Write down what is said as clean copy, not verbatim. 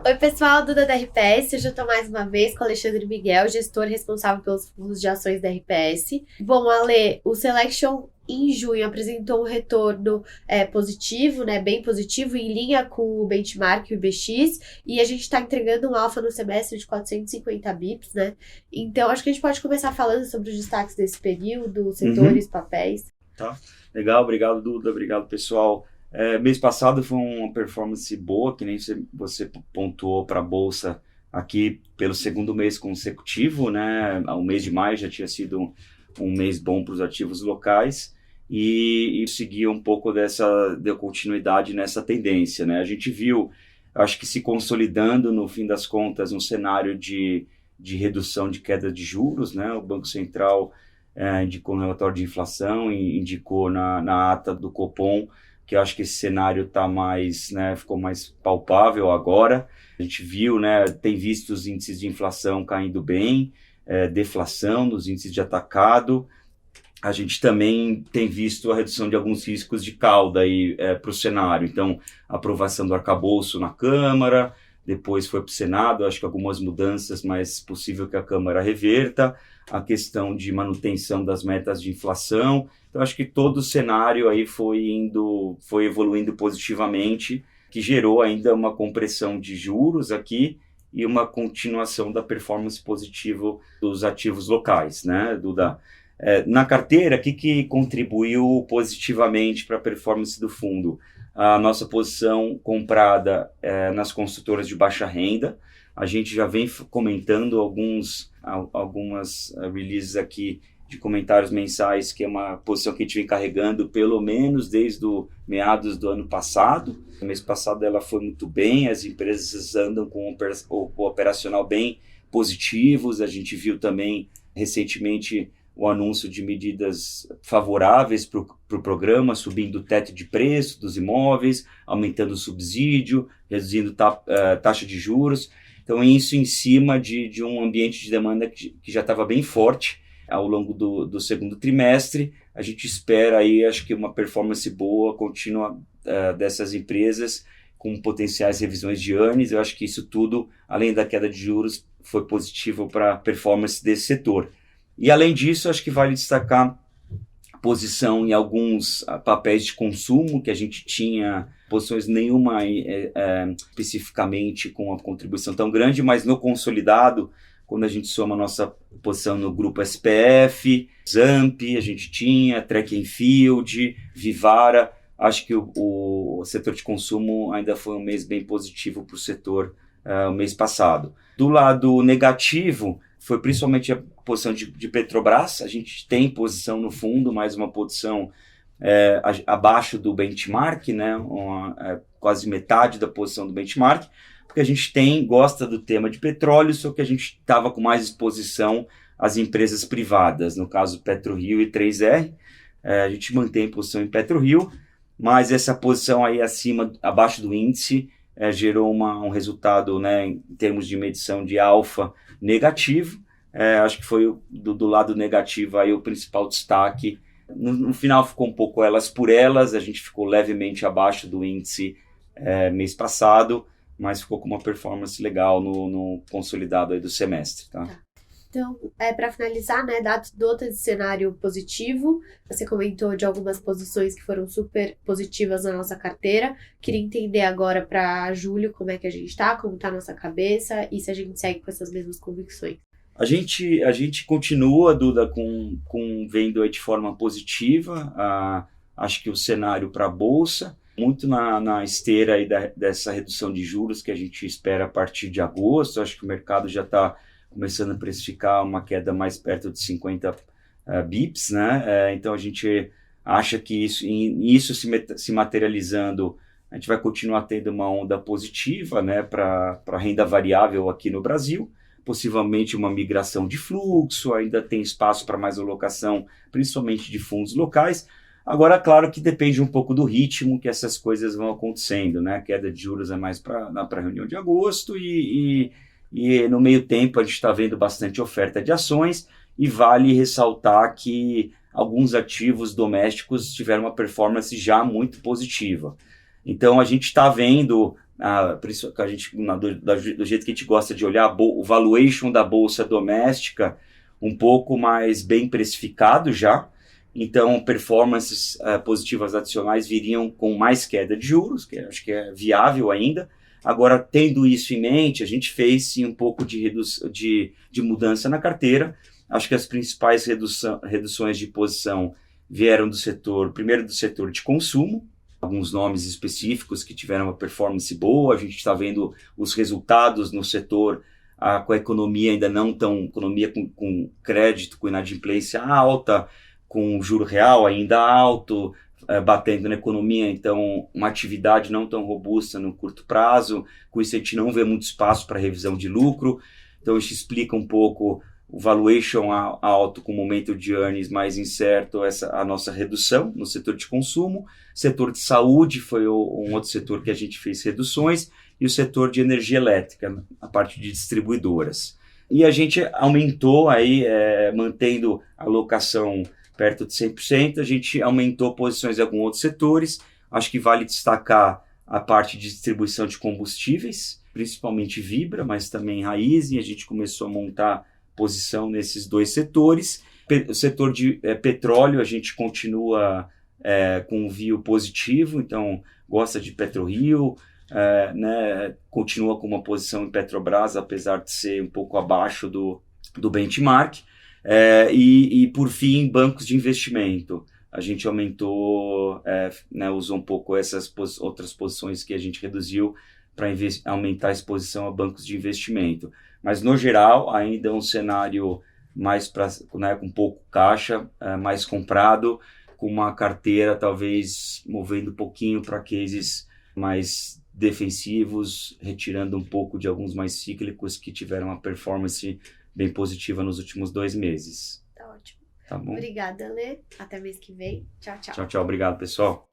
Oi, pessoal, Duda da RPS. Hoje eu estou mais uma vez com o Alexandre Miguel, gestor responsável pelos fundos de ações da RPS. Bom, Ale, o Selection em junho apresentou um retorno positivo, né, bem positivo, em linha com o benchmark, o IBX, e a gente está entregando um alfa no semestre de 450 bips, né? Então, acho que a gente pode começar falando sobre os destaques desse período, setores, papéis. Tá, legal, obrigado, Duda, obrigado, pessoal. Mês passado foi uma performance boa, que nem você pontuou para a Bolsa aqui pelo segundo mês consecutivo, né? O mês de maio já tinha sido um mês bom para os ativos locais e seguia um pouco deu continuidade nessa tendência, né? A gente viu, acho que se consolidando no fim das contas, um cenário de redução de queda de juros, né? O Banco Central indicou no relatório de inflação e indicou na ata do Copom, que eu acho que esse cenário tá mais, né, ficou mais palpável agora. A gente viu, né, tem visto os índices de inflação caindo bem, deflação nos índices de atacado. A gente também tem visto a redução de alguns riscos de cauda para o cenário. Então, a aprovação do arcabouço na Câmara, depois foi para o Senado, acho que algumas mudanças, mas possível que a Câmara reverta, a questão de manutenção das metas de inflação. Então, acho que todo o cenário aí foi evoluindo positivamente, que gerou ainda uma compressão de juros aqui e uma continuação da performance positiva dos ativos locais, né, Duda? Na carteira, o que contribuiu positivamente para a performance do fundo? A nossa posição comprada nas construtoras de baixa renda. A gente já vem comentando algumas releases aqui de comentários mensais, que é uma posição que a gente vem carregando pelo menos desde o meados do ano passado. No mês passado ela foi muito bem, as empresas andam com o operacional bem positivos. A gente viu também recentemente o anúncio de medidas favoráveis para o programa, subindo o teto de preço dos imóveis, aumentando o subsídio, reduzindo taxa de juros. Então, isso em cima de um ambiente de demanda que já estava bem forte ao longo do segundo trimestre. A gente espera aí, acho que uma performance boa, contínua dessas empresas, com potenciais revisões de earnings. Eu acho que isso tudo, além da queda de juros, foi positivo para a performance desse setor. E além disso, acho que vale destacar posição em alguns papéis de consumo, que a gente tinha posições nenhuma especificamente com uma contribuição tão grande, mas no consolidado, quando a gente soma a nossa posição no grupo SPF, Zamp, a gente tinha, Track and Field, Vivara. Acho que o setor de consumo ainda foi um mês bem positivo para o setor o mês passado. Do lado negativo, foi principalmente a posição de Petrobras. A gente tem posição no fundo, mais uma posição abaixo do benchmark, né? Quase metade da posição do benchmark, porque a gente gosta do tema de petróleo, só que a gente estava com mais exposição às empresas privadas, no caso PetroRio e 3R. A gente mantém posição em PetroRio, mas essa posição aí abaixo do índice gerou um resultado, né, em termos de medição de alfa negativo. Acho que foi do lado negativo aí o principal destaque. No final ficou um pouco elas por elas, a gente ficou levemente abaixo do índice mês passado, mas ficou com uma performance legal no consolidado aí do semestre. Tá? Então, para finalizar, né, dados desse cenário positivo, você comentou de algumas posições que foram super positivas na nossa carteira. Queria entender agora para julho como é que a gente está, como está a nossa cabeça e se a gente segue com essas mesmas convicções. A gente continua, Duda, vendo aí de forma positiva. Acho que o cenário para a Bolsa, muito na esteira aí dessa redução de juros que a gente espera a partir de agosto. Acho que o mercado já está começando a precificar uma queda mais perto de 50 bips, né? Então a gente acha que isso se materializando, a gente vai continuar tendo uma onda positiva, né, para renda variável aqui no Brasil, possivelmente uma migração de fluxo, ainda tem espaço para mais alocação, principalmente de fundos locais. Agora, claro que depende um pouco do ritmo que essas coisas vão acontecendo, né? A queda de juros é mais para a reunião de agosto e no meio tempo a gente está vendo bastante oferta de ações e vale ressaltar que alguns ativos domésticos tiveram uma performance já muito positiva. Então a gente está vendo por isso que a gente, do jeito que a gente gosta de olhar, o valuation da bolsa doméstica um pouco mais bem precificado já. Então, performances positivas adicionais viriam com mais queda de juros, que acho que é viável ainda. Agora, tendo isso em mente, a gente fez sim um pouco de mudança na carteira. Acho que as principais reduções de posição vieram primeiro do setor de consumo, alguns nomes específicos que tiveram uma performance boa. A gente está vendo os resultados no setor com a economia ainda não tão, economia com crédito, com inadimplência alta, com juro real ainda alto, batendo na economia, então uma atividade não tão robusta no curto prazo. Com isso a gente não vê muito espaço para revisão de lucro, então isso explica um pouco o valuation alto com o momento de earnings mais incerto, a nossa redução no setor de consumo. Setor de saúde foi um outro setor que a gente fez reduções, e o setor de energia elétrica, a parte de distribuidoras. E a gente aumentou aí, mantendo a alocação perto de 100%, a gente aumentou posições em alguns outros setores. Acho que vale destacar a parte de distribuição de combustíveis, principalmente Vibra, mas também Raízen. A gente começou a montar posição nesses dois setores. O setor de petróleo, a gente continua com um view positivo, então gosta de PetroRio, né, continua com uma posição em Petrobras, apesar de ser um pouco abaixo do benchmark. E por fim, bancos de investimento. A gente aumentou, né, usou um pouco essas outras posições que a gente reduziu para aumentar a exposição a bancos de investimento. Mas, no geral, ainda é um cenário mais né, com pouco caixa, mais comprado, com uma carteira talvez movendo um pouquinho para cases mais defensivos, retirando um pouco de alguns mais cíclicos que tiveram uma performance bem positiva nos últimos 2 meses. Tá ótimo. Tá bom? Obrigada, Lê. Até mês que vem. Tchau, tchau. Tchau, tchau. Obrigado, pessoal.